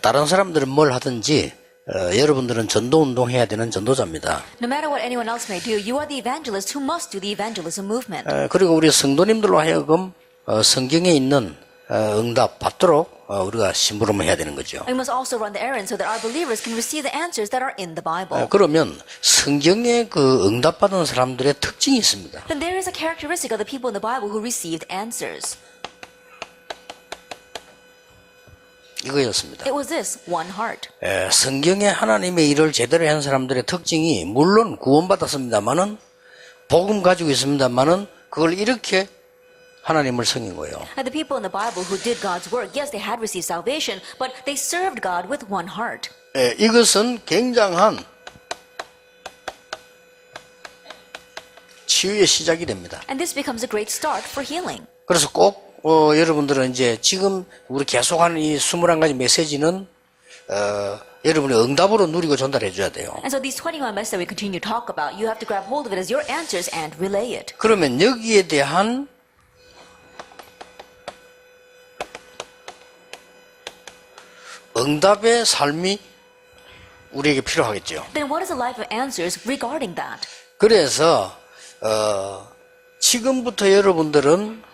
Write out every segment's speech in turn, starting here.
다른 사람들은 뭘 하든지 여러분들은 전도운동 해야 되는 전도자입니다. No matter what anyone else may do, you are the evangelist who must do the evangelism movement. 그리고 우리 성도님들로 하여금 성경에 있는 응답 받도록 우리가 심부름을 해야 되는 거죠. We must also run the errand so that our believers can receive the answers that are in the Bible. 그러면 성경에 그 응답받은 사람들의 특징이 있습니다. Then there is a characteristic of the people in the Bible who received answers. 이거였습니다. It was this, one heart. 성경에 하나님의 일을 제대로 한 사람들의 특징이 물론 구원받았습니다만은 복음 가지고 있습니다만은 그걸 이렇게 하나님을 섬긴 거예요. And the people in the Bible who did God's work, yes, they had received salvation, but they served God with one heart. 이것은 굉장한 치유의 시작이 됩니다. And this becomes a great start for healing. 그래서 꼭 여러분들은 이제 지금 우리 계속하는 이 21가지 메시지는 여러분의 응답으로 누리고 전달해 줘야 돼요. And so these 21 messages that we continue to talk about, you have to grab hold of it as your answers and relay it. 그러면 여기에 대한 응답의 삶이 우리에게 필요하겠죠. Then what is a life of answers regarding that? 그래서 지금부터 여러분들은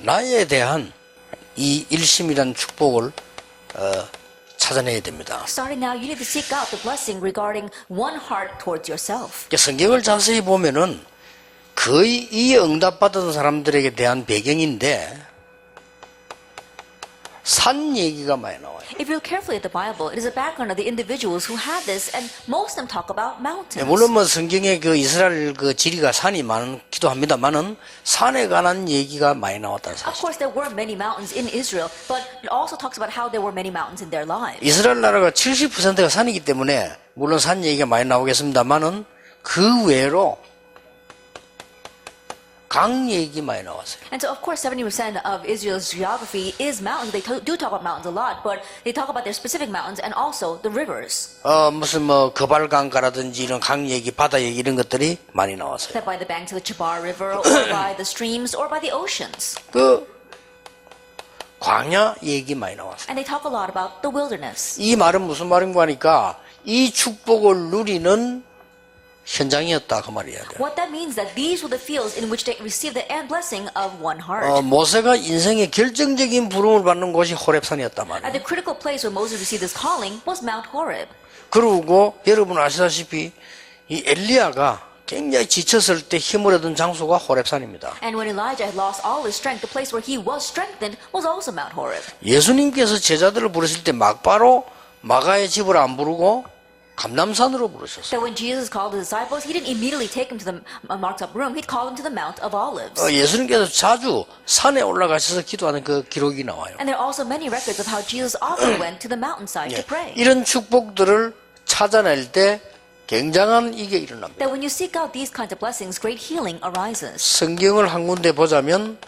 나에 대한 이 일심이라는 축복을 찾아내야 됩니다. Starting now, you need to seek out the blessing regarding one heart towards yourself. 성경을 자세히 보면은 거의 이 응답받은 사람들에게 대한 배경인데 산 얘기가 많이 나와요. If you look carefully at the Bible, it is a background of the individuals who had this, and most of them talk about mountains. 물론 뭐 성경에 그 이스라엘 그 지리가 산이 많기도 합니다만은 산에 관한 얘기가 많이 나왔다는 Of 사실. course, there were many mountains in Israel, but it also talks about how there were many mountains in their lives. 이스라엘 나라가 70%가 산이기 때문에 물론 산 얘기가 많이 나오겠습니다만은 그 외로 강 얘기 많이 나왔어요. And so, of course, 70% of Israel's geography is mountains. They do talk about mountains a lot, but they talk about their specific mountains and also the rivers. 무슨 뭐 거발강가라든지 이런 강 얘기, 바다 얘기 이런 것들이 많이 나왔어요. That by the banks of the Chabar River, or by the streams, or by the oceans. 그 광야 얘기 많이 나왔어요. And they talk a lot about the wilderness. 이 말은 무슨 말인가 하니까 이 축복을 누리는 현장이었다 그 말이야. What that means that these were the fields in which they received the blessing of one heart. 모세가 인생의 결정적인 부름을 받는 곳이 호렙산이었단 말이야. At the critical place where Moses received this calling was Mount Horeb. 그리고 여러분 아시다시피 이 엘리야가 굉장히 지쳤을 때 힘을 얻은 장소가 호렙산입니다. And when Elijah had lost all his strength, the place where he was strengthened was also Mount Horeb. 예수님께서 제자들을 부르실 때 막바로 마가의 집을 안 부르고 감람산으로 부르셨어요. So when Jesus called his disciples, he didn't immediately take them to the marked up room. He called them to the Mount of Olives. 예수님께서 자주 산에 올라가셔서 기도하는 그 기록이 나와요. And there are also many records of how Jesus often went to the mountainside to pray. 이런 축복들을 찾아낼 때 굉장한 이게 일어납니다. That when you seek out these kinds of blessings, great healing arises. 성경을 한 군데 보자면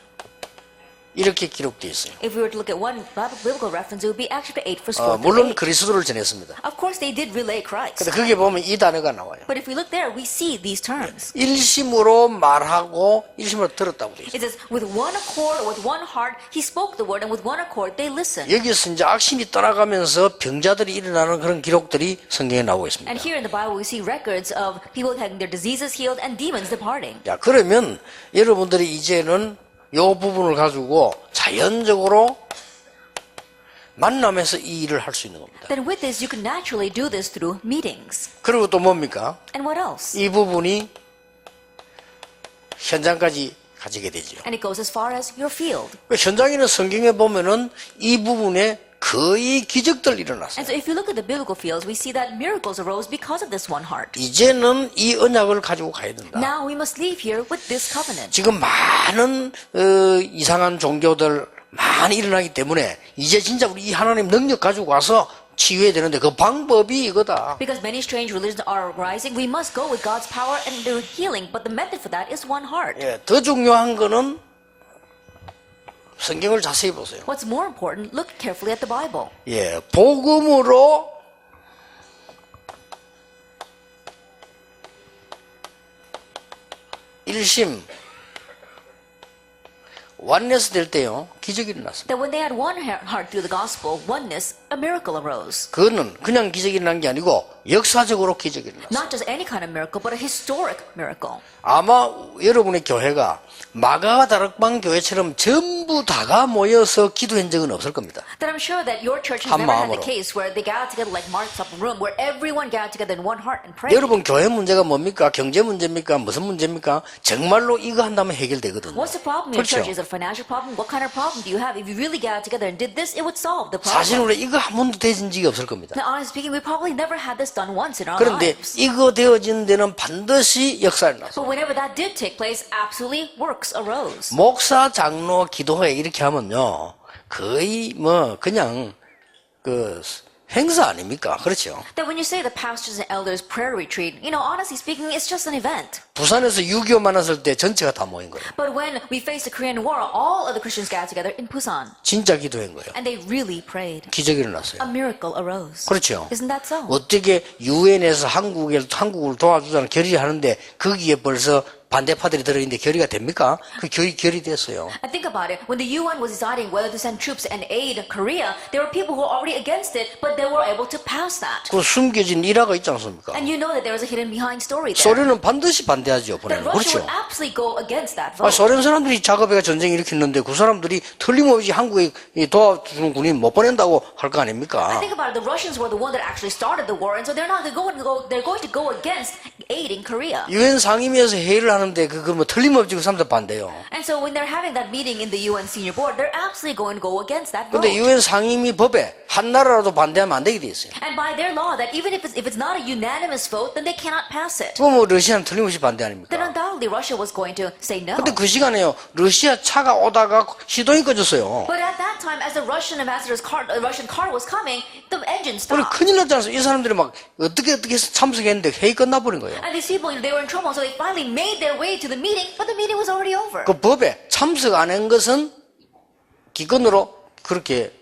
이렇게 기록되어 있어요. If we were to look at one biblical reference, it would be Acts chapter 8, verse 4 물론 through 8. 그리스도를 전했습니다. Of course, they did relay Christ. 근데 거기에 보면 이 단어가 나와요. But if we look there, we see these terms. 일심으로 말하고 일심으로 들었다고 되어 있어요. It says, with one accord or with one heart, he spoke the word, and with one accord, they listened. 여기서 이제 악심이 떠나가면서 병자들이 일어나는 그런 기록들이 성경에 나오고 있습니다. And here in the Bible, we see records of people having their diseases healed and demons departing. 자, 그러면 여러분들이 이제는 이 부분을 가지고 자연적으로 만나면서 이 일을 할 수 있는 겁니다. Then with this, you can naturally do this through meetings. 그리고 또 뭡니까? And what else? 이 부분이 현장까지 가지게 되죠. And it goes as far as your field. 현장에는 성경에 보면은 이 부분에 거의 기적들 일어났어요. And so if you look at the biblical fields, we see that miracles arose because of this one heart. 이제는 이 언약을 가지고 가야 된다. Now we must leave here with this covenant. 지금 많은 이상한 종교들 많이 일어나기 때문에 이제 진짜 우리 이 하나님 능력 가지고 와서 치유해야 되는데 그 방법이 이거다. Because many strange religions are rising, we must go with God's power and do healing. But the method for that is one heart. 예, 더 중요한 거는 성경을 자세히 보세요. What's more important, look carefully at the Bible. 예, 복음으로 일심 완네스 될 때요 기적이 일어났습니다. That when they had one heart through the gospel, oneness, a miracle arose. 그거는 그냥 기적이 일어난 게 아니고 역사적으로 기적이 일어났어요. Not just any kind of miracle, but a historic miracle. 아마 여러분의 교회가 마가와 다락방 교회처럼 전부 다가 모여서 기도한 적은 없을 겁니다. That I'm sure that your church has 한 never had the 마음으로. case where they gathered together like Mark's upper room, where everyone gathered together in one heart and prayed. 여러분 교회 문제가 뭡니까? 경제 문제입니까? 무슨 문제입니까? 정말로 이거 한다면 해결되거든요. What's the problem in your 그렇죠. church? Is it a financial problem? What kind of problem do you have? If you really gathered together and did this, it would solve the 사실은 problem. 우리 이거 한 번도 되진 적이 없을 겁니다. Now, honestly speaking, we probably never had this done once in our 그런데 lives. 이거 되어진 데는 반드시 역사를 났어요. But whenever that did take place, absolutely works arose. 목사, 장로, 기도회 이렇게 하면요 거의 뭐 그냥 그 행사 아닙니까? 그렇죠. That when you say the pastors and elders prayer retreat, honestly speaking, it's just an event. 부산에서 6.25 만났을 때 전체가 다 모인 거예요. But when we faced the Korean War, all of the Christians gathered together in Busan, 진짜 기도한 거예요. and they really prayed. 기적이 일어났어요. A miracle arose. 그렇죠. Isn't that so? 어떻게 유엔에서 한국을 도와주자는 결의하는데 거기에 벌써 반대파들이 들어있는데 결의가 됩니까? 그 결의 됐어요. And think about it. When the UN was deciding whether to send troops and aid Korea, there were people who were already against it, but they were able to pass that. 그 숨겨진 일화가 있지 않습니까? And you know that there was a hidden behind story there. 소련은 반드시 반대하죠. That 보내는. Russia 그렇죠. would absolutely go against that 아, vote. 소련 사람들이 작업해가 전쟁 일으켰는데 그 사람들이 틀림없이 한국에 도와주는 군인 못 보낸다고 할 거 I 아닙니까? think about it. The Russians were the one that actually started the war, and so they're going to go against aid in Korea. 유엔 상임위에서 회의를 하는데 그거 뭐 틀림없이 그 사람들 반대요. And so when they're having that meeting in the UN senior board, they're absolutely going to go against that vote. 근데 유엔 상임위 법에 한 나라라도 반대하면 안 되게 돼 있어요. And by their law, that even if it's not a unanimous vote, then they cannot pass it. 그거 뭐 러시아는 틀림없이 반대 Then 아닙니까? undoubtedly Russia was going to say no. 근데 그 시간에요 러시아 차가 오다가 시동이 꺼졌어요. But at that time, as the Russian ambassador's car, Russian car was coming, the engine 우리 stopped. 큰일 났지 않습니까? 이 사람들이 막 어떻게 해서 참석했는데 회의 끝나버린 거예요. And these people, they were in trouble, so they finally made their way to the meeting, but the meeting was already over. 그 법에 참석 안 한 것은 기권으로 그렇게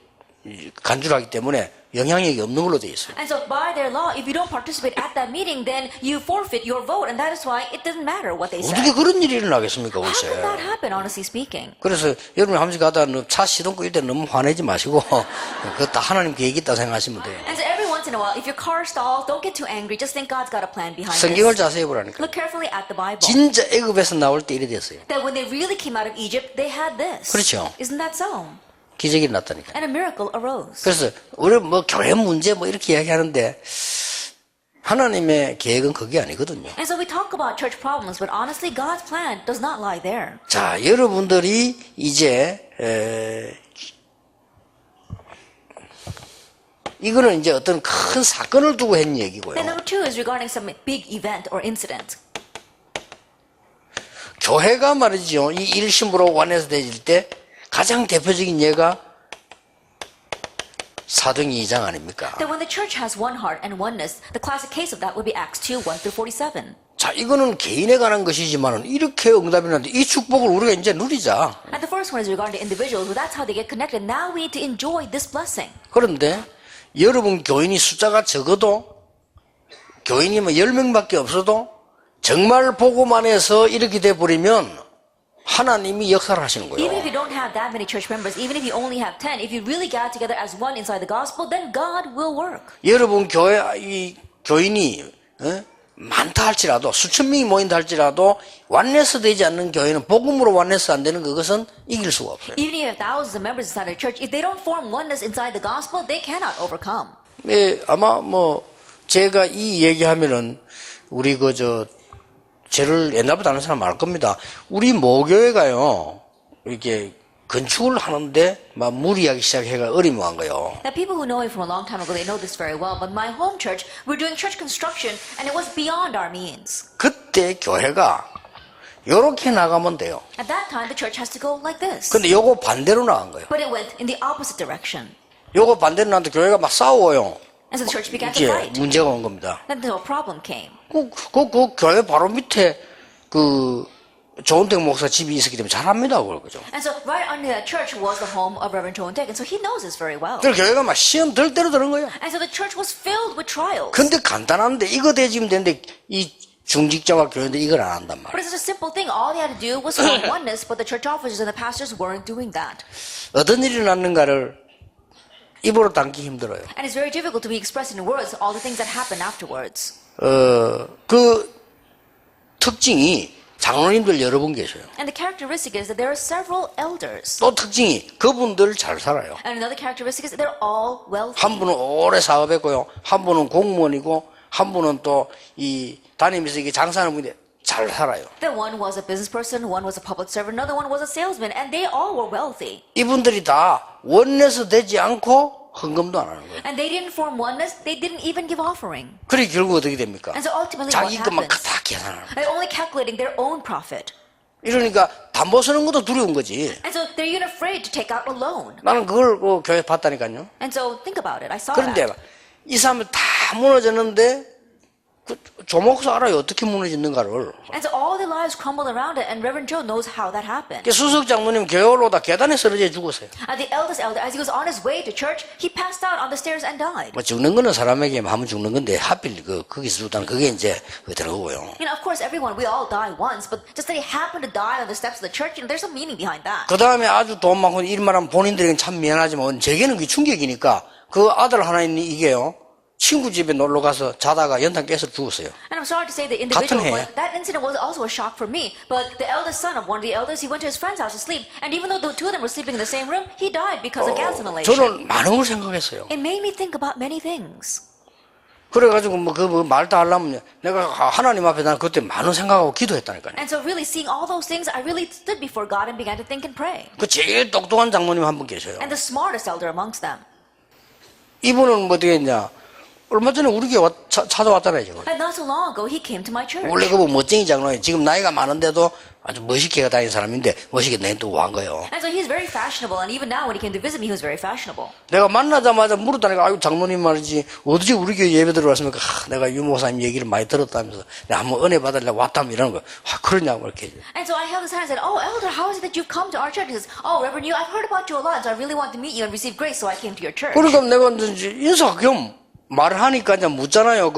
간주하기 때문에 영향력이 없는 걸로 되어 있어요. And so by their law, if you don't participate at that meeting, then you forfeit your vote, and that is why it doesn't matter what they 어떻게 say. 그런 일이 일어나겠습니까, How 글쎄. could that happen, honestly speaking? 그래서 여러분이 한 번씩 가다 차 시동 끌 때 너무 화내지 마시고 그거 다 하나님 계획이 있다 생각하시면 돼요. And so every once in a while, if your car stalls, don't get too angry. Just think God's got a plan behind 성경을 this. 자세히 보라니까. Look carefully at the Bible. 진짜 애굽에서 나올 때 이래 됐어요. That when they really came out of Egypt, they had this. 그렇죠. Isn't that so? 기적이 났다니까. And a miracle arose. 그래서 우리 뭐 교회 문제 뭐 이렇게 이야기하는데 하나님의 계획은 그게 아니거든요. And so we talk about church problems, but honestly, God's plan does not lie there. 자, 여러분들이 이제 이거는 이제 어떤 큰 사건을 두고 한 얘기고요. And number two is regarding some big event or incident. 교회가 말이죠. 이 일심으로 완해서되질 때 가장 대표적인 예가 사도행전 2장 아닙니까? That when the church has one heart and oneness, the classic case of that would be Acts 2, 1 through 47. 자, 이거는 개인에 관한 것이지만 이렇게 응답이 났는데 이 축복을 우리가 이제 누리자. And the first one is regarding individuals, well, that's how they get connected. Now we need to enjoy this blessing. 그런데 여러분 교인이 숫자가 적어도 교인이 뭐 10명밖에 없어도 정말 보고만 해서 이렇게 돼버리면 하나님이 역사를 하시는 Even 거예요. if you don't have that many church members, even if you only have 10, if you really gather together as one inside the gospel, then God will work. 여러분 교회 이 교인이 많다 할지라도 수천 명이 모인다 할지라도 완네스 되지 않는 교회는 복음으로 완네스 안 되는 그것은 이길 수가 없어요. Even if you have thousands of members inside a church, if they don't form oneness inside the gospel, they cannot overcome. 예, 아마 뭐 제가 이 얘기하면은 우리 저를 옛날부터 아는 사람 알 겁니다. 우리 모교회가요 이렇게 건축을 하는데 막 무리하기 시작해가 어리무한 거예요. Now, people who know me from a long time ago, they know this very well. But my home church, we're doing church construction, and it was beyond our means. 그때 교회가 요렇게 나가면 돼요. At that time, the church has to go like this. 근데 요거 반대로 나간 거예요. But it went in the opposite direction. 요거 반대로 나는데 교회가 막 싸워요. And so the church began to 이제 fight. 문제가 온 겁니다. Then the problem came. 그 교회 바로 밑에 조은택 목사 집이 있었기 때문에 잘합니다, 그걸 그죠? And so right under that church was the home of Reverend Cho Taek, and so he knows this very well. 그래서 교회가 막 시험 들 대로 드는 거예요. And so the church was filled with trials. 근데 간단한데 이거 되지면 되는데 이 중직자와 교회인데 이걸 안 한단 말이에요. But it's such a simple thing. All they had to do was form oneness, but the church officers and the pastors weren't doing that. 어떤 일이 났는가를 입으로 담기 힘들어요. And it's very difficult to be expressed in words all the things that happen afterwards. 그 특징이 장로님들 여러 분 계셔요. And the characteristic is that there are several elders. 또 특징이 그분들 잘 살아요. And another characteristic is that they're all wealthy. 한 분은 오래 사업했고요. 한 분은 공무원이고 한 분은 또 이 다니면서 이게 장사하는 분인데 잘 살아요. Then one was a business person, one was a public servant, another one was a salesman, and they all were wealthy. 이분들이 다 원내서 되지 않고 헌금도 안 하는 거예요. And they didn't form oneness, they didn't even give offering. 그래 결국 어떻게 됩니까? And so ultimately what 자기 것만 happens? 다 계산하는 거예요. They're only calculating their own profit. 이러니까 담보 서는 것도 두려운 거지. And so they're even afraid to take out a loan. 나는 그걸 교회 봤다니까요. And so think about it. I saw 그런데 that. 이 사람이 다 무너졌는데 그 조목사 알아요. 어떻게 무너졌는가를. And so all their lives crumbled around it, and Reverend Joe knows how that happened. 수석 장로님 교회 올라오다 계단에 쓰러져 죽었어요. And the eldest elder, as he was on his way to church, he passed out on the stairs and died. 뭐 죽는 거는 사람에게 하면 죽는 건데 하필 거기서 죽다는 그게 이제 그거고요. You know, of course, everyone, we all die once, but just that he happened to die on the steps of the church, you know, there's some meaning behind that. 그 다음에 아주 돈 많고 일만 하면 본인들에게는 참 미안하지만 제게는 그게 충격이니까 그 아들 하나 있는 이게요. 친구 집에 놀러 가서 자다가 연탄 깨서 죽었어요. And I'm sorry to say the individual, 같은 해. but that incident was also a shock for me. But the eldest son of one of the elders, he went to his friend's house to sleep, and even though the two of them were sleeping in the same room, he died because of gas inhalation. 저는 많은 걸 생각했어요. It made me think about many things. 그래가지고 말도 하려면 내가 하나님 앞에 난 그때 많은 생각하고 기도했다니까요. And so really seeing all those things, I really stood before God and began to think and pray. 그 제일 똑똑한 장모님 한 분 계셔요. And the smartest elder amongst them. 이분은 뭐 어떻게 했냐. 얼마 전에 우리 교회 찾아왔잖아요, 지금. And not so long ago, he came to my church. 원래 그분 멋쟁이 장로예요. 지금 나이가 많은데도 아주 멋있게 다니는 사람인데 멋있게 내또 온 거예요. And so he's very fashionable, and even now when he came to visit me, he was very fashionable. 내가 만나자마자 물었다니까, 아유, 장로님 말이지, 어떻게 우리 교회 예배 들어왔습니까? 내가 유 목사님 얘기를 많이 들었다면서, 내가 한번 은혜 받으려고 왔다면 이러는 거야. 그러냐고, 이렇게. And so I held his hand and said, "Oh, elder, how is it that you've come to our church?" He says, "Oh, Reverend, I've heard about you a lot, so I really want to meet you and receive grace, so I came to your church." 그러니까 내가 이제 인사 겸 말을 하니까 이제 묻잖아요.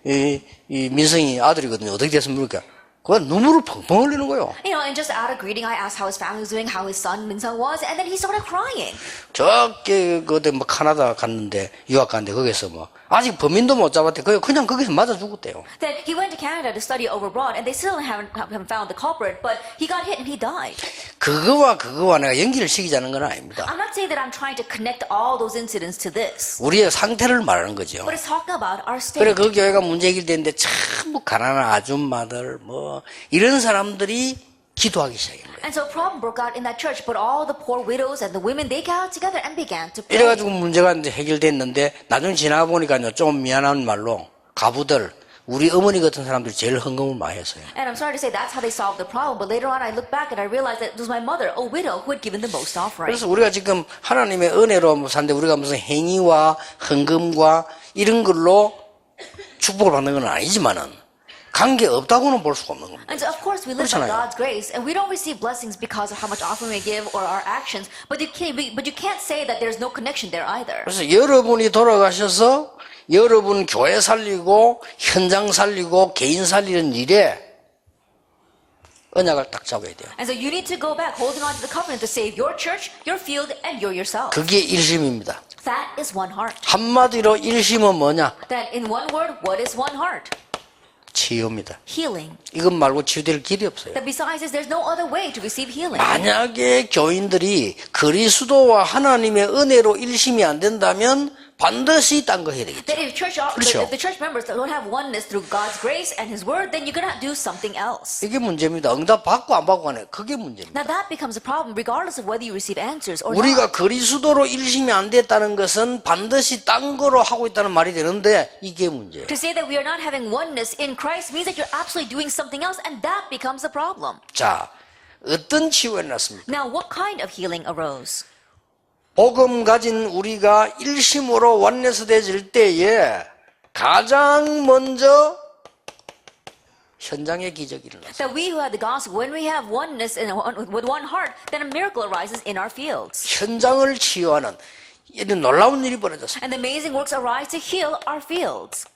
이 민성이 아들이거든요. 어떻게 됐습니까? 그건 눈물을 펑펑 흘리는 거예요. You know, and just out of greeting, I asked how his family was doing, how his son Min Sung was, and then he started crying. 저게 그때 뭐 카나다 갔는데 유학 갔는데 거기서 뭐 아직 범인도 못 잡았대. 그냥 거기서 맞아 죽었대요. Then he went to Canada to study over abroad, and they still haven't found the culprit, but he got hit and he died. 그거와 내가 연기를 시키자는 건 아닙니다. I'm not saying that I'm trying to connect all those incidents to this, 우리의 상태를 말하는 거죠. but it's talking about our 그래 state. 그 교회가 문제 해결되는데 전부 가난한 아줌마들 뭐 이런 사람들이 기도하기 시작한 거예요. And so a problem broke out in that church, but all the poor widows and the women, they got together and began to pray. 이래가지고 문제가 이제 해결됐는데 나중에 지나가 보니까요 좀 미안한 말로 가부들 우리 어머니 같은 사람들이 제일 헌금을 많이 했어요. And I'm sorry to say that's how they solved the problem, but later on I looked back and I realized that it was my mother, a widow, who had given the most offering. 그래서 우리가 지금 하나님의 은혜로 사는데 우리가 무슨 행위와 헌금과 이런 걸로 축복을 받는 건 아니지만은 관계 없다고는 볼 수가 없는 겁니다. And so of course we live by 그렇잖아요. God's grace, and we don't receive blessings because of how much offering we give or our actions, but you can't say that there's no connection there either. 그래서 여러분이 돌아가셔서 여러분 교회 살리고 현장 살리고 개인 살리는 일에 언약을 딱 잡아야 돼요. And so you need to go back holding on to the covenant to save your church, your field, and you yourself. 그게 일심입니다. That is one heart. 한마디로 일심은 뭐냐? That in one word, what is one heart? 치유입니다. Healing. 이것 말고 치유될 길이 없어요. That besides this, there's no other way to receive healing. 만약에 교인들이 그리스도와 하나님의 은혜로 일심이 안 된다면 반드시 딴 거 해야 되겠죠. That if 그렇죠. the church members don't have oneness through God's grace and His Word, then you're gonna do something else. 이게 문제입니다. 응답 받고 안 받고 하네. 그게 문제입니다. Now that becomes a problem, regardless of whether you receive answers or 우리가 not. 그리스도로 일심이 안 됐다는 것은 반드시 딴 거로 하고 있다는 말이 되는데 이게 문제예요. To say that we are not having oneness in Christ means that you're absolutely doing something else, and that becomes a problem. 자, 어떤 치유가 일어났습니까? Now, what kind of healing arose? 복음 가진 우리가 일심으로 원내스 되질 때에 가장 먼저 현장의 기적이 일어났어요. That we who have the gospel, when we have oneness with one heart, then a miracle arises in our fields. 현장을 치유하는 이런 놀라운 일이 벌어졌어요. And the amazing works arise to heal our fields.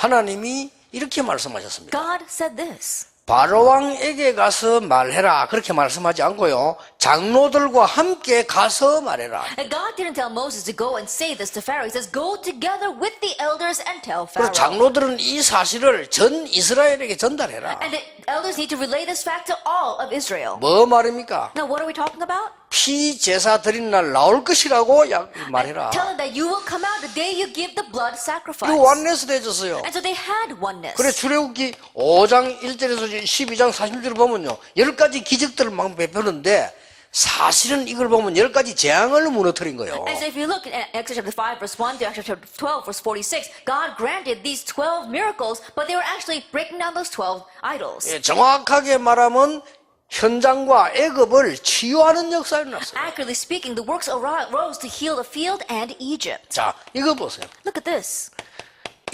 하나님이 이렇게 말씀하셨습니다. God said this. 바로왕에게 가서 말해라 그렇게 말씀하지 않고요. 장로들과 함께 가서 말해라. And God didn't tell Moses to go and say this to Pharaoh. He says, go together with the elders and tell 그리고 Pharaoh. 장로들은 이 사실을 전 이스라엘에게 전달해라. And the elders need to relay this fact to all of Israel. 뭐 말입니까? Now, what are we talking about? 피 제사 드리는 날 나올 것이라고 말해라. Tell them that you will come out the day you give the blood sacrifice. 이거 완내서 되졌어요. And so they had oneness. 그래 출애굽기 5장 1절에서 12장 40절을 보면요. 10가지 기적들을 막 베푸는데 사실은 이걸 보면 10가지 재앙을 무너뜨린 거예요. And so if you look at Exodus chapter 5 verse 1 to Exodus chapter 12 verse 46, God granted these 12 miracles, but they were actually breaking down those 12 idols. 예, 정확하게 말하면 현장과 애굽을 치유하는 역사를 났어요. Accurately speaking, the works arose to heal the field and Egypt. 자, 이거 보세요. Look at this.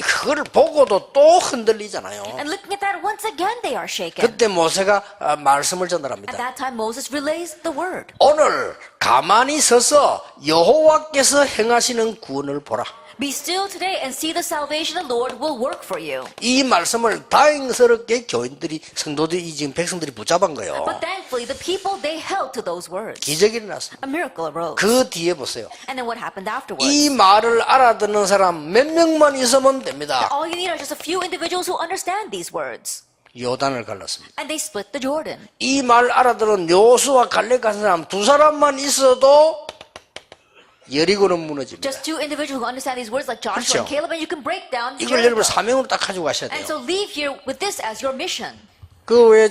그걸 보고도 또 흔들리잖아요. And looking at that, once again they are shaken. 그때 모세가 말씀을 At 전달합니다. that time, Moses relays the word. 오늘 가만히 서서 여호와께서 행하시는 구원을 보라. Be still today and see the salvation the Lord will work for you. 이 말씀을 다행스럽게 교인들이 성도들이 지금 백성들이 붙잡은 거예요. But thankfully, the people, they held to those words. 기적이 일어났습니다. A miracle arose. 그 뒤에 보세요. And then what happened afterwards? 이 말을 알아듣는 사람 몇 명만 있으면 됩니다. All you need are just a few individuals who understand these words. 요단을 갈랐습니다. And they split the Jordan. 이 말 알아들은 요수와 갈렙 같은 사람 두 사람만 있어도 여리고는 무너집니다. Just two individuals who understand these words like 그렇죠. Joshua and Caleb, and you can break down 이걸 Jericho. 여러분 사명으로 딱 가지고 가셔야 And 돼요. so leave here with this as your mission. 그 외에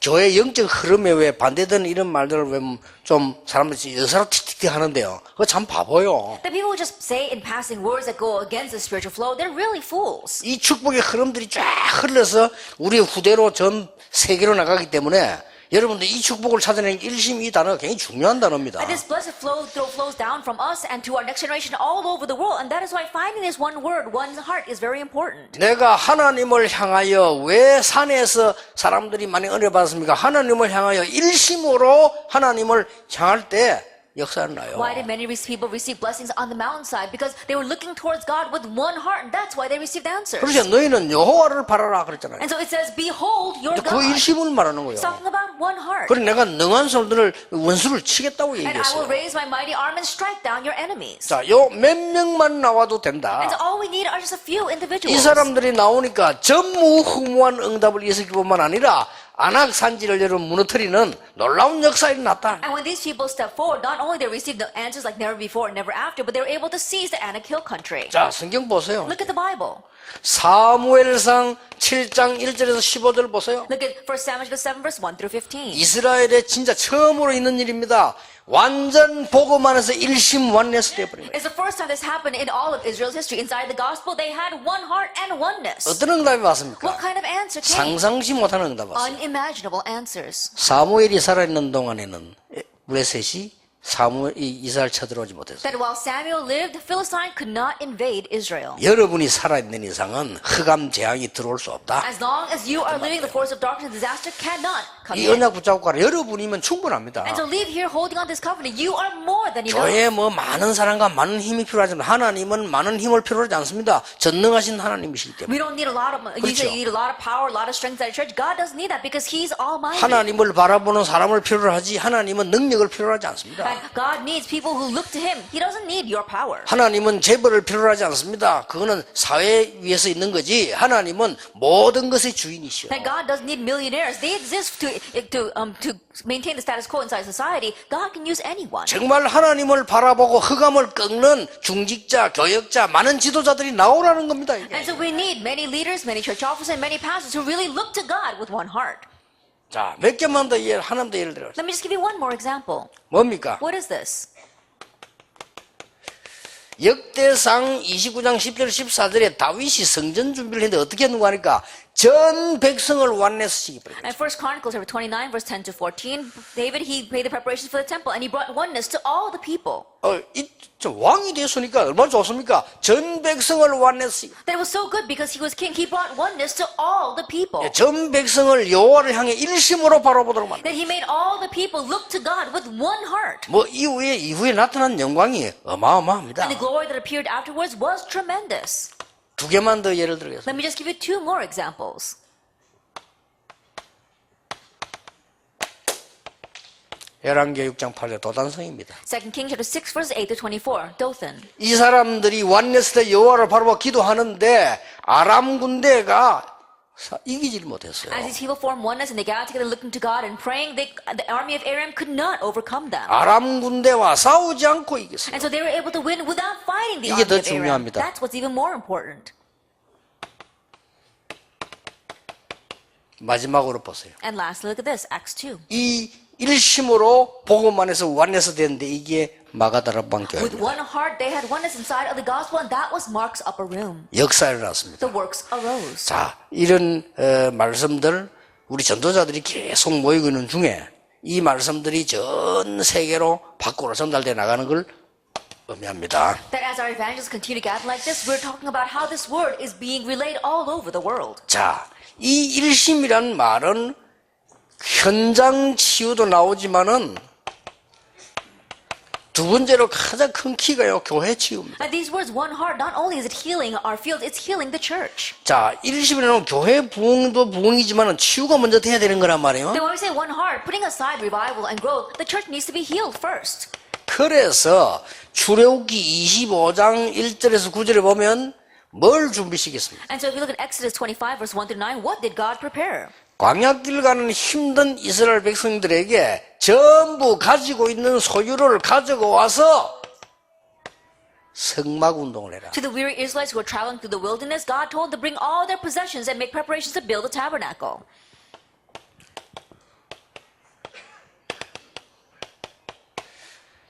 교회 영적 흐름에 왜 반대되는 이런 말들을 왜 좀 사람들이 여사로 틱틱틱 하는데요. 그거 참 바보요. The people who just say in passing words that go against the spiritual flow, they're really fools. 이 축복의 흐름들이 쫙 흘러서 우리 후대로 전 세계로 나가기 때문에 여러분들 이 축복을 찾아내는 일심 이 단어가 굉장히 중요한 단어입니다. And this blessed flow flows down from us and to our next generation all over the world. And that is why finding this one word, one heart is very important. 내가 하나님을 향하여 왜 산에서 사람들이 많이 은혜 받았습니까? 하나님을 향하여 일심으로 하나님을 향할 때 역사는 나요. Why did many people receive blessings on the mountainside? Because they were looking towards God with one heart, and that's why they received answers. 그렇죠. 너희는 여호와를 바라라 그랬잖아요. And so it says, behold your 그 God. 일심을 말하는 거예요. It's talking about one heart. 그래 내가 능한 손들을 원수를 치겠다고 And I will 얘기했어요. raise my mighty arm and strike down your enemies. 자, 요 몇 명만 나와도 된다. And so all we need are just a few 이 individuals. 사람들이 나오니까 전무후무한 응답을 있었을 뿐만 아니라 안악 산지를 여러분 무너뜨리는 놀라운 역사가 일어났다. And when these people step forward, not only they received the answers like never before and never after, but they were able to seize the Anak Hill country. 자, 성경 보세요. Look at the Bible. 사무엘상 7장 1절에서 15절 보세요. Look at 1 Samuel 7 verse 1 through 15. 이스라엘에 진짜 처음으로 있는 일입니다. 완전 복음 안에서 일심 완내스 되어버린 거예요. It's the first time this happened in all of Israel's history. Inside the gospel, they had one heart and oneness. 어떤 응답이 왔습니까? What kind of answer came? 상상치 못하는 응답이 왔어요. Unimaginable answers. 사무엘이 살아있는 동안에는 블레셋이 이스라엘 쳐들어오지 못했어요. That while Samuel lived, Philistine could not invade Israel. 여러분이 살아있는 이상은 흑암 재앙이 들어올 수 없다. As long as you are living, the force of darkness and disaster cannot come 이 in. 언약 붙잡고 가라. 여러분이면 충분합니다. And to leave here holding on this covenant, you are more than enough. 교회에 많은 사람과 많은 힘이 필요하지만 하나님은 많은 힘을 필요하지 않습니다. 전능하신 하나님이시기 때문에. We don't need a lot of, you say you need a lot of power, a lot of strength at a church. God doesn't need that because He's almighty. 하나님을 바라보는 사람을 필요로 하지 하나님은 능력을 필요로 하지 않습니다. And God needs people who look to Him. He doesn't need your power. 하나님은 재벌을 필요로 하지 않습니다. 그거는 사회 위에서 있는 거지 하나님은 모든 것의 주인이시오. And God doesn't need millionaires. They exist to maintain the status quo inside society. God can use anyone. 정말 하나님을 바라보고 흑암을 꺾는 중직자, 교역자, 많은 지도자들이 나오라는 겁니다. 이게. And so we need many leaders, many church officers, and many pastors who really look to God with one heart. 자, 몇 개만 더 하나만 더 예를 들어. Let me just give you one more example. 뭡니까? What is this? 역대상 29장 10절 14절에 다윗이 성전 준비를 했는데 어떻게 했는가 하니까 전 백성을 완내시키기 바랍니다. And 1 Chronicles chapter 29 verse 10 to 14, David, he made the preparations for the temple and he brought oneness to all the people. 왕이 됐으니까 얼마나 좋습니까? 전 백성을 완내시키기. That was so good because he was king. He brought oneness to all the people. 전 백성을 여호와를 향해 일심으로 바라보도록 만들. That he made all the people look to God with one heart. 이후에 나타난 영광이 어마어마합니다. And the glory that appeared afterwards was tremendous. 두 개만 더 예를 들겠습니다. Let me just give you two more examples. 열왕기하 6장 8절 도단성입니다. 2 Kings chapter 6 verse 8 to 24. Dothan. 이 사람들이 완냈을 때 여호와를 바라보고 기도하는데 아람 군대가 이기지를 못했어요. As these people formed oneness and they gathered together looking to God and praying, the army of Aram could not overcome them. 아람 군대와 싸우지 않고 이겼어요. And so they were able to win without fighting the 이게 army 더 of Aram. 중요합니다. That's what's even more important. 마지막으로 보세요. And lastly, look at this, Acts 2. 이 일심으로 복음만 해서 완내서 되는데 이게 마가다락방 With 교회입니다. one heart, they had oneness inside of the gospel, and that was Mark's upper room. 역사에 일어났습니다. The works arose. 자, 이런 말씀들 우리 전도자들이 계속 모이고 있는 중에 이 말씀들이 전 세계로 밖으로 전달돼 나가는 걸 의미합니다. That as our evangelists continue to gather like this, we're talking about how this word is being relayed all over the world. 자, 이 일심이란 말은 현장 치유도 나오지만은 두 번째로 가장 큰 키가요, 교회 치유입니다. And these words, one heart, not only is it healing our fields, it's healing the church. 자, 일심이라는 교회 부흥도 부흥이지만은 치유가 먼저 돼야 되는 거란 말이에요. Then when we say one heart, putting aside revival and growth, the church needs to be healed first. 그래서 출애굽기 25장 1절에서 9절에 보면 뭘 준비시켰습니까? And so if you look at Exodus 25 verse 1 through 9, what did God prepare? 광야길 가는 힘든 이스라엘 백성들에게 전부 가지고 있는 소유를 가지고 와서 성막 운동을 해라. To the weary Israelites who were traveling through the wilderness, God told them to bring all their possessions and make preparations to build the tabernacle.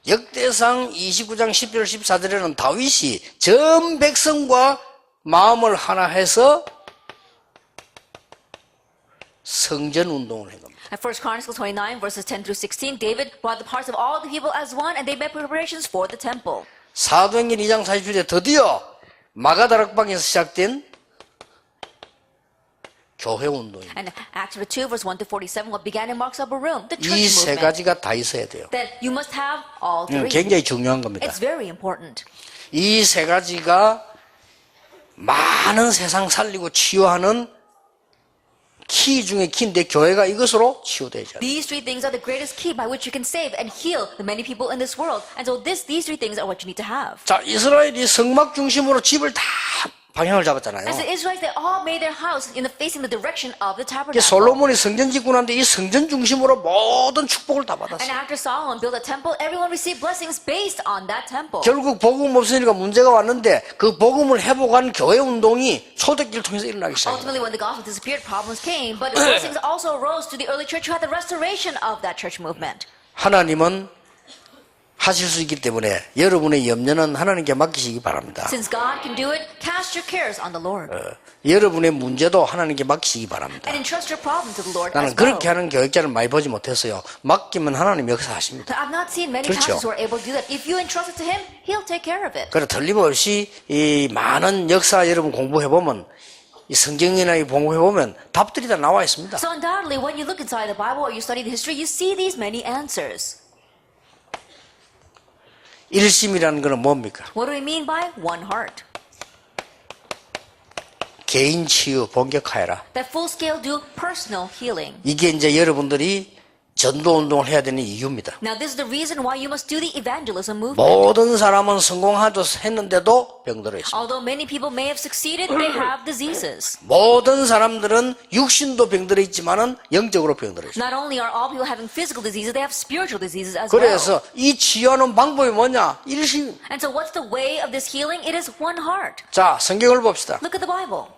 역대상 29장 10절 14절에는 다윗이 전 백성과 마음을 하나 해서 성전 운동을 한 겁니다. At 1 Chronicles 29 verses 10 through 16, David brought the parts of all the people as one, and they made preparations for the temple. 사도행전 2장 47절에 드디어 마가다락방에서 시작된 교회 운동입니다. And Acts 2 verse 1 to 47, what began in Mark's upper room, the 이 church 세 movement. 가지가 다 있어야 돼요. That you must have all three. 굉장히 중요한 겁니다. It's very important. 이 세 가지가 많은 세상 살리고 치유하는 키 중에 키인데 교회가 이것으로 치유되죠. These three things are the greatest key by which you can save and heal the many people in this world. And so these three things are what you need to have. 자, 이스라엘이 성막 중심으로 집을 다 방향을 잡았잖아요. As the Israelites, they all made their house in the facing the direction of the 이게 tabernacle. 솔로몬이 성전 짓고 난데 이 성전 중심으로 모든 축복을 다 And 받았어요. after Solomon built a temple, everyone received blessings based on that temple. 결국 복음 없으니까 문제가 왔는데 그 복음을 회복한 교회 운동이 초대기를 통해서 일어나기 시작해요. Ultimately, when the gospel disappeared, problems came, but blessings also arose to the early church who had the restoration of that church movement. 하나님은 하실 수 있기 때문에 여러분의 염려는 하나님께 맡기시기 바랍니다. Since God can do it, cast your cares on the Lord. 여러분의 문제도 하나님께 맡기시기 바랍니다. And entrust your problem to the Lord 나는 as well. 그렇게 하는 교육자를 많이 보지 못했어요. 맡기면 하나님 역사하십니다. I've not seen many 그렇죠. pastors who are able to do that. If you entrust it to Him, He'll take care of it. 그래 틀림없이 이 많은 역사 여러분 공부해 보면 이 성경이나 이 공부해 보면 답들이 다 나와 있습니다. So undoubtedly, when you look inside the Bible or you study the history, you see these many answers. 일심이라는 것은 뭡니까? What do we mean by one heart? 개인 치유 본격화해라. That full-scale do personal healing. 이게 이제 여러분들이 전도 운동을 해야 되는 이유입니다. Now, this is the reason why you must do the evangelism movement. 모든 사람은 성공하도 했는데도 병들어 있습니다. Although many people may have succeeded, they have diseases. 모든 사람들은 육신도 병들어 있지만은 영적으로 병들어 있습니다. Not only are all people having physical diseases, they have spiritual diseases as well. 그래서 이 치유하는 방법이 뭐냐? 일심. And so what's the way of this healing? It is one heart. 자, 성경을 봅시다. Look at the Bible.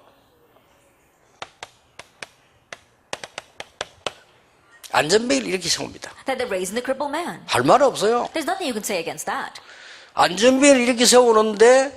안전벨 이렇게 세웁니다. That they're raising the crippled man. 할 말 없어요. There's nothing you can say against that. 안전벨 이렇게 세우는데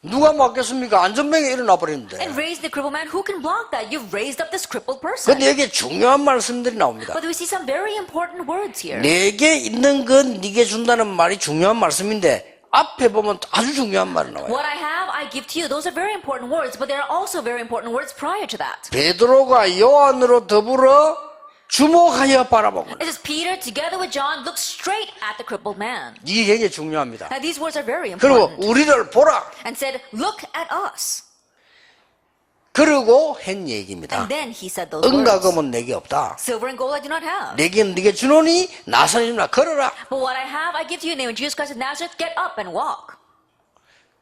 누가 막겠습니까? 안전벨이 일어나 버리는데. And raise the crippled man, who can block that? You've raised up this crippled person. 근데 여기 중요한 말씀들이 나옵니다. But we see some very important words here. 내게 있는 건 네게 준다는 말이 중요한 말씀인데 앞에 보면 아주 중요한 말이 나와요. What I have, I give to you. Those are very important words, but there are also very important words prior to that. 베드로가 요한으로 더불어 주목하여 바라보고. It says Peter, together with John, looked straight at the crippled man. 이게 굉장히 중요합니다. Now these words are very 그리고 important. 우리를 보라. And said, look at us. 그러고 한 얘기입니다. And then he said those 은과 words. 금은 내게 없다. Silver and gold I do not have. 내게 네게 주노니 나사렛이나 걸어라. But what I have, I give to you in the name of Jesus Christ of Nazareth. Get up and walk.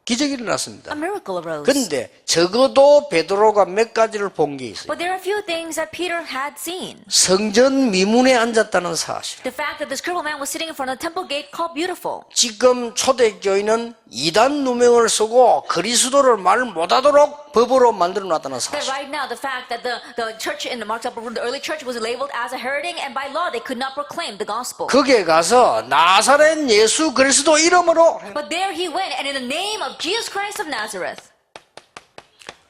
기적이 일어났습니다. A miracle arose. 근데 적어도 베드로가 몇 가지를 본 게 있어요. But there are a few things that Peter had seen. 성전 미문에 앉았다는 사실. The fact that this crippled man was sitting in front of the temple gate called Beautiful. 지금 초대교회는 이단 누명을 쓰고 그리스도를 말 못하도록 법으로 만들어 놨다는 That 사실. right now, the fact that the church in the Mark's Upper Room, the early church was labeled as a heretic, and by law they could not proclaim the gospel. 거기에 가서 나사렛 예수 그리스도 이름으로 But there he went, and in the name of Jesus Christ of Nazareth,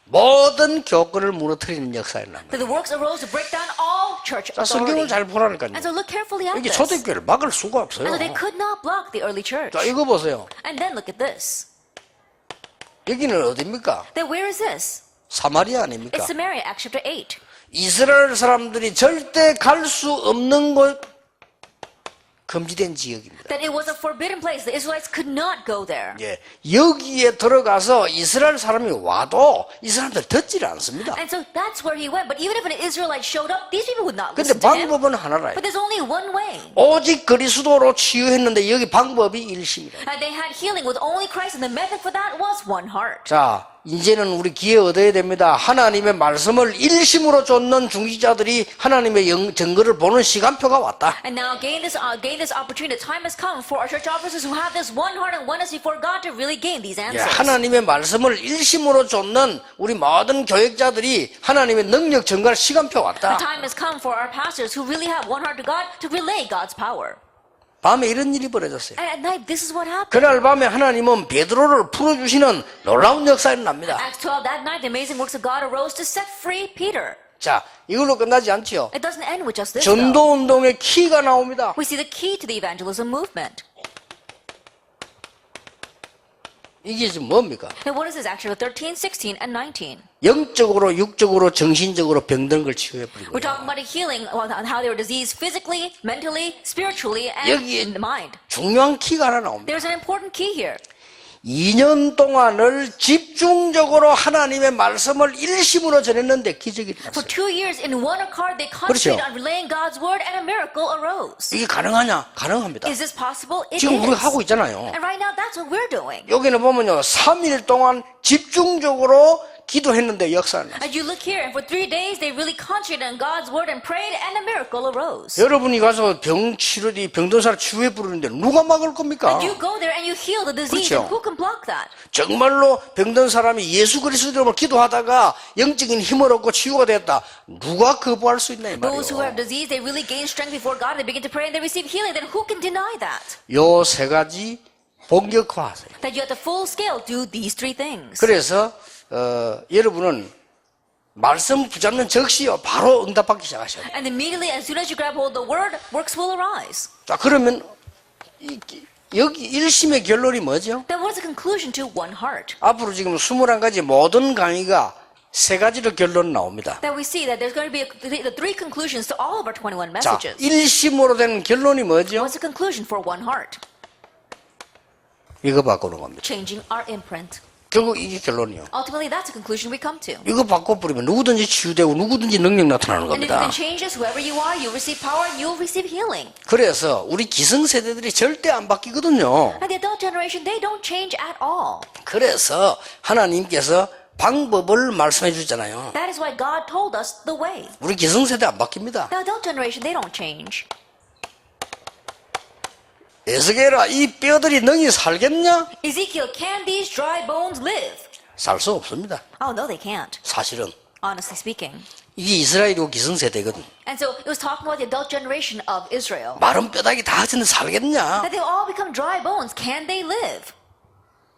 모든 교권을 무너뜨리는 역사가 납니다. that the works arose to break down all church 자, 성경을 authority. 잘 보라니까요. And so look carefully at 이게 this. 초대교회를 막을 수가 없어요. And so they could not block the early church. 자, 이거 보세요. And then look at this. 여기는 어디입니까? Then where is this? 사마리아 아닙니까? It's Samaria, Acts chapter 8. 이스라엘 사람들이 절대 갈 수 없는 곳, 금지된 지역입니다. That it was a forbidden place. The Israelites could not go there. 예, 여기에 들어가서 이스라엘 사람이 와도 이 사람들 듣지를 않습니다. And so that's where he went. But even if an Israelite showed up, these people would not 근데 listen to him. 방법은 하나라. But there's only one way. 오직 그리스도로 치유했는데 여기 방법이 일심이다. And they had healing with only Christ, and the method for that was one heart. 자, 이제는 우리 기회 얻어야 됩니다. 하나님의 말씀을 일심으로 쫓는 중직자들이 하나님의 증거를 보는 시간표가 왔다. And now gain this opportunity. The time has come for our church officers who have this one heart and oneness before God to really gain these 예, answers. 하나님의 말씀을 일심으로 쫓는 우리 모든 교역자들이 하나님의 능력 증거할 시간표 왔다. The time has come for our pastors who really have one heart to God to relay God's power. 밤에 이런 일이 벌어졌어요. And at night, this is what happened. 그날 밤에 하나님은 베드로를 풀어주시는 놀라운 역사가 일어납니다. Acts 12, that night, the amazing works of God arose to set free Peter. 자, 이걸로 끝나지 않지요. It doesn't end with just this, though. 전도운동의 키가 나옵니다. We see the key to the evangelism movement. 이게 지금 뭡니까? Now, what is this? Acts 13, 16, and 19. 영적으로, 육적으로, 정신적으로 병든 걸 치유해버리고 We're talking about a healing on how they were diseased physically, mentally, spiritually, and 여기에 in the mind. 중요한 키가 하나 나옵니다. There's an important key here. 2년 동안을 집중적으로 하나님의 말씀을 일심으로 전했는데 기적이 For 났어요. 2 years in one accord, they 그렇죠. concentrated on relaying God's word, and a miracle arose. 이게 가능하냐? 가능합니다. Is this possible? It 지금 우리가 is. 하고 있잖아요. And right now, that's what we're doing. 여기는 보면요, 3일 동안 집중적으로 기도했는데 역사가 났어요. As you look here, and for 3 days, they really concentrated on God's word and prayed, and a miracle arose. 여러분이 가서 병든 사람 치유해 부르는데 누가 막을 겁니까? And you go there and you heal the disease, 그렇죠. and who can block that? 정말로 병든 사람이 예수 그리스도를 기도하다가 영적인 힘을 얻고 치유가 됐다. 누가 거부할 수 있나 이 Those who have 말이에요. disease, they really gain strength before God, they begin to pray, and they receive healing. Then who can deny that? 요 세 가지 본격화하세요. That you at the full scale do these 3 things. 그래서 여러분은 말씀 붙잡는 즉시요 바로 응답받기 시작하셔야 돼요. And immediately, as soon as you grab hold of the word, works will arise. 자, 그러면 여기 일심의 결론이 뭐죠? Then what is the conclusion to one heart? 앞으로 지금 21가지 모든 강의가 세 가지로 결론 나옵니다. That we see that there's going to be the 3 conclusions to all of our 21 자, messages. 일심으로 된 결론이 뭐죠? What's the conclusion for one heart? 이거 바꾸는 겁니다. Changing our imprint. 결국 이게 결론이요. Ultimately, that's the conclusion we come to. 이거 바꿔버리면 누구든지 치유되고 누구든지 능력 나타나는 And if you 겁니다. can change this, whoever you are, you'll receive power and you'll receive healing. 그래서 우리 기성세대들이 절대 안 바뀌거든요. And the adult generation, they don't change at all. 그래서 하나님께서 방법을 말씀해 주잖아요. That is why God told us the way. 우리 기성세대 안 바뀝니다. The adult generation, they don't change. 에스겔아, 이 뼈들이 능히 살겠냐? Ezekiel, can these dry bones live? 살 수 없습니다. Oh, no, they can't, 사실은 honestly speaking. 이게 이스라엘이고 기성세대거든. And so it was talking about the adult generation of Israel. 마른 뼈다귀 다 같이 살겠냐? That they all become dry bones. Can they live?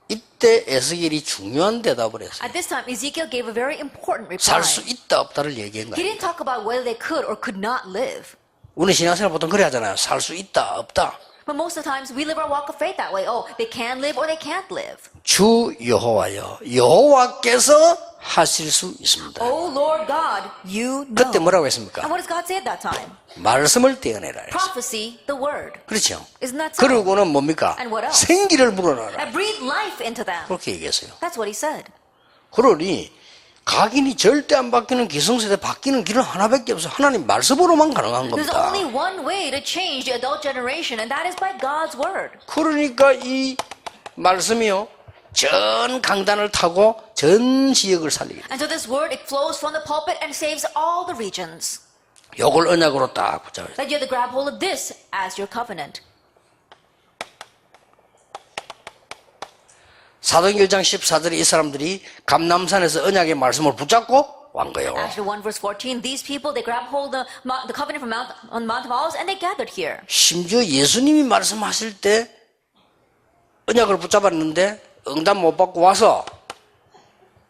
이때 에스겔이 중요한 대답을 했어요. At this time, Ezekiel gave a very important reply. 살 수 있다 없다를 얘기한 He 거예요. didn't talk about whether they could or could not live. 우리 신앙생활 보통 그래 하잖아요. 살 수 있다 없다. But most of the times, we live our walk of faith that way. Oh, they can live or they can't live. 주 여호와여, 여호와께서 하실 수 있습니다. Oh, Lord God, you know. 그때 뭐라고 했습니까? And what does God say at that time? 말씀을 떼어내라 했어요. Prophecy, the word. 그렇죠. Isn't that so? 그러고는 뭡니까? And what else? 생기를 불어넣어라. And breathe life into them. 그렇게 얘기했어요. That's what he said. 그러니 각인이 절대 안 바뀌는 기성세대 바뀌는 길은 하나밖에 없어. 하나님 말씀으로만 가능한 There's 겁니다. only one way to change the adult generation, and that is by God's word. 그러니까 이 말씀이요, 전 강단을 타고 전 지역을 살리게 돼. And so this word, it flows from the pulpit and saves all the regions. 요걸 언약으로 딱 붙잡아요. That you have to grab hold of this as your covenant. 사도행전 1장 14절에 이 사람들이 감남산에서 언약의 말씀을 붙잡고 온 거예요. Acts 1 verse 14, these people, they grab hold of the covenant from on Mount of Olives and they gathered here. 심지어 예수님이 말씀하실 때 언약을 붙잡았는데 응답 못 받고 와서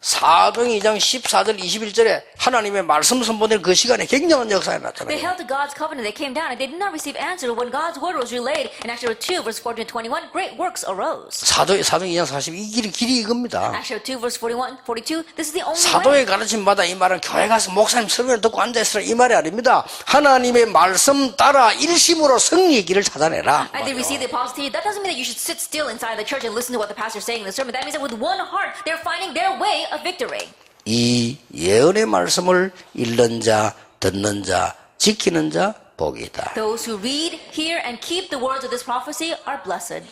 사도행 2장 14절 21절에 하나님의 말씀 선포된 그 시간에 굉장한 역사가 They 나타나요. held to God's covenant, they came down and they did not receive answer. When God's word was relayed in Acts 2 verse 14 to 21, great works arose. 사도행 2장 42 길이 이겁니다. Acts 2 verse 41, 42, this is the only way. 사도의 가르침 받아 이 말은 교회 가서 목사님 설명을 듣고 앉아있으라 이 말이 아닙니다. 하나님의 말씀 따라 일심으로 승리의 길을 찾아내라. And they receive the apostle. That doesn't mean that you should sit still inside the church and listen to what the pastor is saying in the sermon. That means that with one heart, they're finding their way of victory. 이 예언의 말씀을 읽는 자, 듣는 자, 지키는 자 복이다. Those who read, hear, and keep the words of this prophecy are blessed.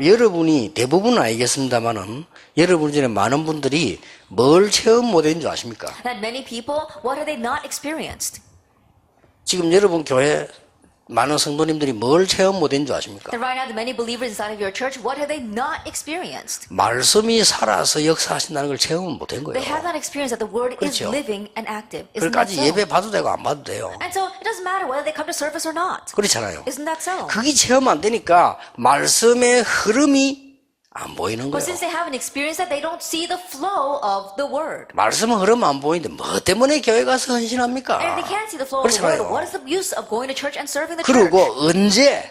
여러분이 대부분은 알겠습니다만은 여러분 중에 많은 분들이 뭘 체험 못한 줄 아십니까? That many people, what have they not experienced? 지금 여러분 교회 많은 성도님들이 뭘 체험 못한 줄 아십니까? And right now, the many believers inside of your church, what have they not experienced? 말씀이 살아서 역사하신다는 걸 체험을 못한 They 거예요. have not experienced that the word is 그렇죠. living and active. Isn't that 그까지 so? 예배 봐도 되고 안 봐도 돼요. And so it doesn't matter whether they come to service or not. 그렇잖아요. Isn't that so? 그게 체험 안 되니까 말씀의 흐름이 안 보이는 But 거예요. since they haven't experienced that, they don't see the flow of the word. 말씀은 흐름 안 보이는데 뭐 때문에 교회 가서 And if 헌신합니까? they can't see the flow of the word, 그렇잖아요. what is the use of going to church and serving the 그리고 church? 언제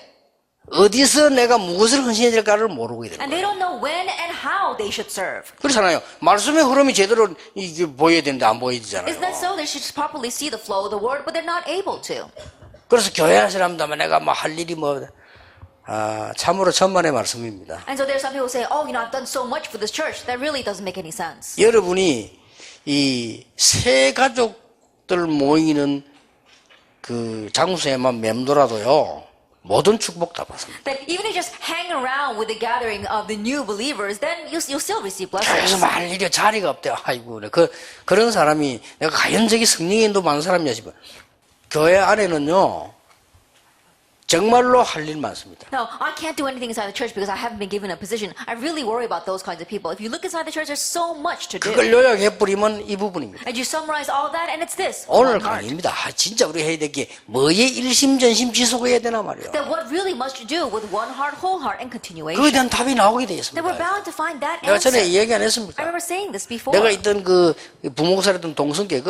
어디서 내가 무엇을 헌신해야 될까를 모르게 되는 And they 거예요. don't know when and how they should serve. 그렇잖아요. 말씀의 흐름이 제대로 이게 보여야 되는데 안 보이잖아요. Isn't that so? They should properly see the flow of the word, but they're not able to. 그래서 교회 하시랍니다만 내가 뭐 할 일이 참으로 천만의 말씀입니다. And so there's some people who say, oh, I've done so much for this church. That really doesn't make any sense. 여러분이 이 새 가족들 모이는 그 장소에만 맴돌아도요 모든 축복 다 받습니다. That even if you just hang around with the gathering of the new believers, then you'll still receive 그래서 blessings. 뭐 할 일이 자리가 없대요. 아이고 그런 사람이 내가 가연적인 성령인도 많은 사람이야 지금. 교회 안에는요 정말로 할 일 많습니다. No, I can't do anything inside the church because I haven't been given a position. I really worry about those kinds of people. If you look inside the church, there's so much to do. 그걸 요약해 뿌리면 이 부분입니다. And you summarize all that, and it's this. 오늘 one heart. 강의입니다. 진짜 우리가 해야 될 게 뭐에 일심전심 지속해야 되나 말이에요. That what really must you do with one heart, whole heart, and 그에 continuation. 대한 답이 나오게 되어 That we're 있습니다. bound to find that 내가 전에 answer. 얘기 안 I 했습니까? remember saying this before. 내가 있던 그 부목사였던 동성계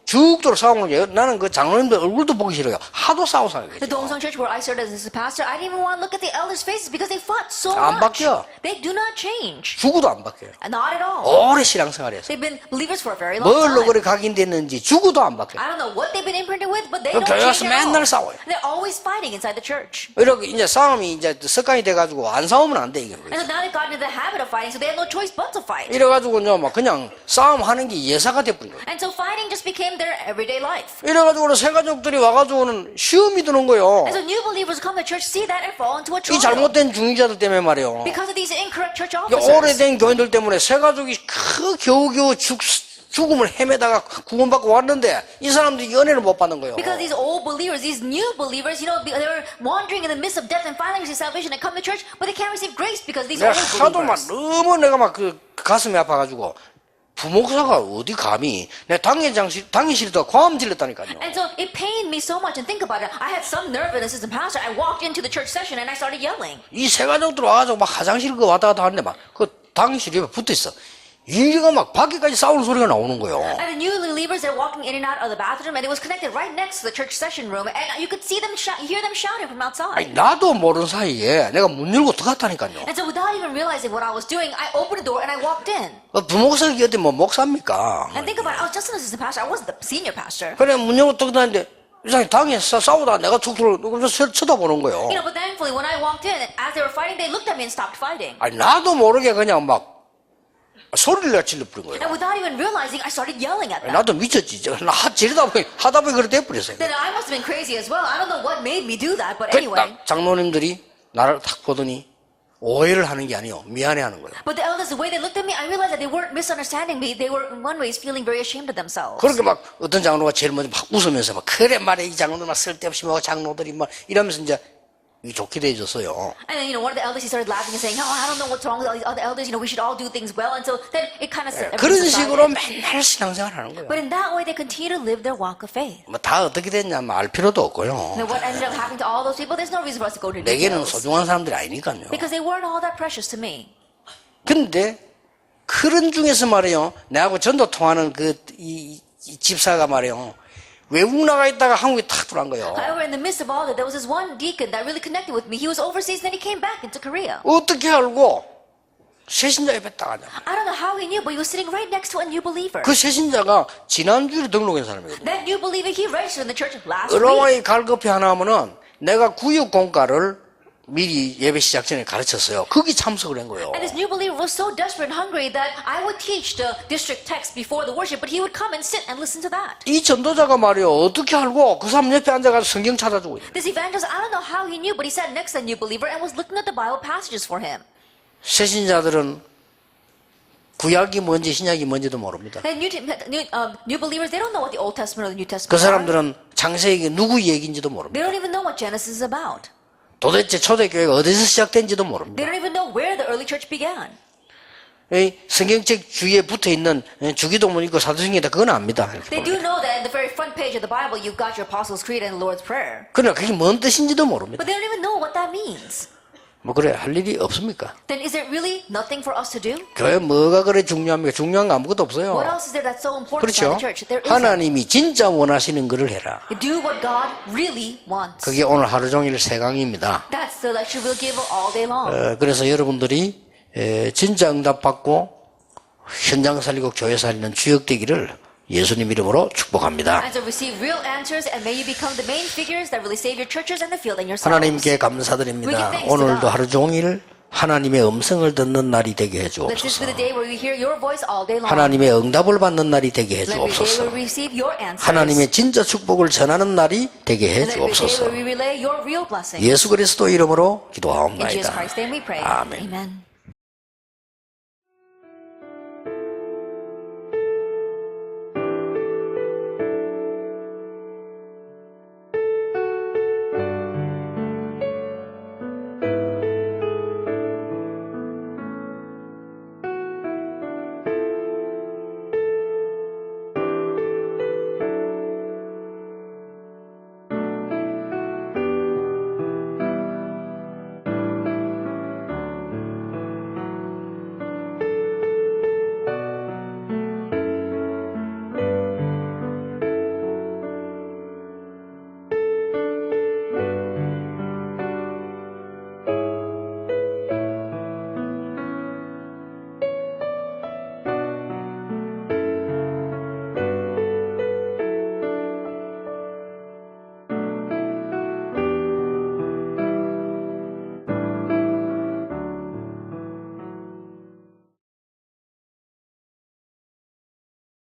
죽도록 싸우는 게 나는 그 장로님들 얼굴도 보기 싫어요. 하도 싸워서 The Dongseong Church where I served as a pastor, I didn't even want to look at the elders' faces because they fought so 안 much. 바뀌어. They do not change. 죽어도 안 바뀌어요. Not at all. 오래 신앙생활 했어. They've been believers for a very long 뭘로 time. 그래 각인됐는지 죽어도 안 바뀌어요. I don't know what they've been imprinted with, but they 그 don't 교회 change 가서 at all. 맨날 싸워요. They're always fighting inside the church. 이렇게 이제 싸움이 이제 습관이 돼가지고 안 싸우면 안 돼, 이게. And so now they've gotten into the habit of fighting, so they have no choice but to fight. 이래가지고요, 막 그냥 싸움하는 게 예사가 돼버린 거예요. And so fighting just became their everyday life. 이래가지고는 새가족들이 와가지고는 시험이 드는 거예요. And so new believers come to church, see that, and fall into a 이 trial. 잘못된 중직자들 때문에 말이에요. Because of these incorrect church 이 officers. 오래된 교인들 때문에 새가족이 겨우겨우 죽음을 헤매다가 구원받고 왔는데 이 사람들이 연애를 못 받는 거예요. Because these old believers, these new believers, they're wandering in the midst of death and finally receive salvation and come to church, but they can't receive grace because these 내가 old 하도 막 believers. 너무 내가 막 그 가슴이 아파가지고 부목사가 어디 감히 내 당일실에다가 과음 질렀다니까요. And so it pained me so much, and think about it. I had some nerve in the assistant pastor. I walked into the church session and I started yelling. 이 새가족들 와가지고 막 화장실 그 왔다 갔다 하는데 막 그 당일실 옆에 붙어 있어. 이리가 막 밖에까지 싸우는 소리가 나오는 거예요. And the new believers, they're walking in and out of the bathroom, and it was connected right next to the church session room, and you could see them, hear them shouting from outside. 아니 나도 모르는 사이에 내가 문 열고 들어갔다니까요. And so without even realizing what I was doing, I opened the door and I walked in. 부목사가 어디 뭐 목사입니까? And think about it, I was just an assistant pastor. I wasn't the senior pastor. 그래 문 열고 들어갔는데 이상하게 당에서 싸우다가 내가 툭 쳐다보는 거예요. But thankfully, when I walked in, as they were fighting, they looked at me and stopped fighting. 아니 나도 모르게 그냥 막 소리를 내가 질러버린 거예요. And without even realizing, I started yelling at them. 나도 미쳤지. 나 하다 보니 그래 돼버렸어요. Then I must have been crazy as well. I don't know what made me do that, but 그 anyway. 딱 장로님들이 나를 탁 보더니 오해를 하는 게 아니요, 미안해하는 거예요. But the elders, the way they looked at me, I realized that they weren't misunderstanding me. They were, in one way, feeling very ashamed of themselves. 그렇게 막 어떤 장로가 제일 먼저 막 웃으면서 막 그래 말해 이 장로들 막 쓸데없이 뭐 장로들이 막 이러면서 이제 좋게 대해줬어요. And then, one of the elders, he started laughing and saying, "Oh, I don't know what's wrong with all these other elders. We should all do things well." And so then it kind of 그런 식으로 맨날 신앙생활 하는 거예요. But in that way, they continue to live their walk of faith. 뭐 다 어떻게 됐냐 알 필요도 없고요. Now, what ended up happening to all those people? There's no reason for us to go into 내게는 details 소중한 사람들이 아니니까요. because they weren't all that precious to me. 근데 그런 중에서 말이에요. 내하고 전도 통하는 이 집사가 말이에요. 외국 나가 있다가 한국에 탁 들어간 거예요. However, in the midst of all that, there was this one deacon that really connected with me. He was overseas, and then he came back into Korea. 어떻게 알고 새신자 옆에 딱 앉아. I don't know how he knew, but he was sitting right next to a new believer. 그 새신자가 지난주에 등록한 사람이거든요. That new believer, he registered in the church last week. 어라와이 갈급해 하나 하면은 내가 구역 공과를 미리 예배 시작 전에 가르쳤어요. 거기 참석을 한 거예요. And this new believer was so desperate and hungry that I would teach the district text before the worship, but he would come and sit and listen to that. 이 전도자가 말이요. 어떻게 알고 그 사람 옆에 앉아가지고 성경 찾아주고 있어요. This evangelist, I don't know how he knew, but he sat next to the new believer and was looking at the Bible passages for him. 새신자들은 구약이 뭔지 신약이 뭔지도 모릅니다. And new believers, they don't know what the Old Testament or the New 그 Testament are. 사람들은 창세기 누구 얘기인지도 모릅니다. They don't even know what Genesis is about. 도대체 초대교회가 어디서 시작된지도 They 모릅니다. don't even know where the early church began. 이 성경책 주위에 붙어있는 주기도문 있고 사도행전이다 그건 압니다. They do know that in the very front page of the Bible, you've got your Apostles' Creed and the Lord's Prayer. 그러나 그게 뭔 뜻인지도 모릅니다. But they don't even know what that means. 뭐 그래 할 일이 없습니까? Then is there really nothing for us to do? 교회 뭐가 그래 중요합니까? 중요한 거 아무것도 없어요. What else is there that's so important 그렇죠? about the church? There isn't. 하나님이 진짜 원하시는 거를 해라. Do what God really wants. 그게 오늘 하루 종일 세 강의입니다. That's the lecture we'll give all day long. 그래서 여러분들이 진짜 응답받고 현장 살리고 교회 살리는 주역되기를 예수님 이름으로 축복합니다. And to receive real answers, and may you become the main figures that really save your churches and the field and yourselves. 하나님께 감사드립니다. 오늘도 하루 종일 하나님의 음성을 듣는 날이 되게 Let this be 해주옵소서. the day where we hear your voice all day long. 하나님의 응답을 받는 날이 되게 Let every day 해주옵소서. where we receive your answers. 하나님의 진짜 축복을 전하는 날이 되게 And every day 해주옵소서. where we relay your real blessings. 예수 그리스도 이름으로 In Jesus 기도하옵나이다. Christ's name we pray. 아멘. Amen.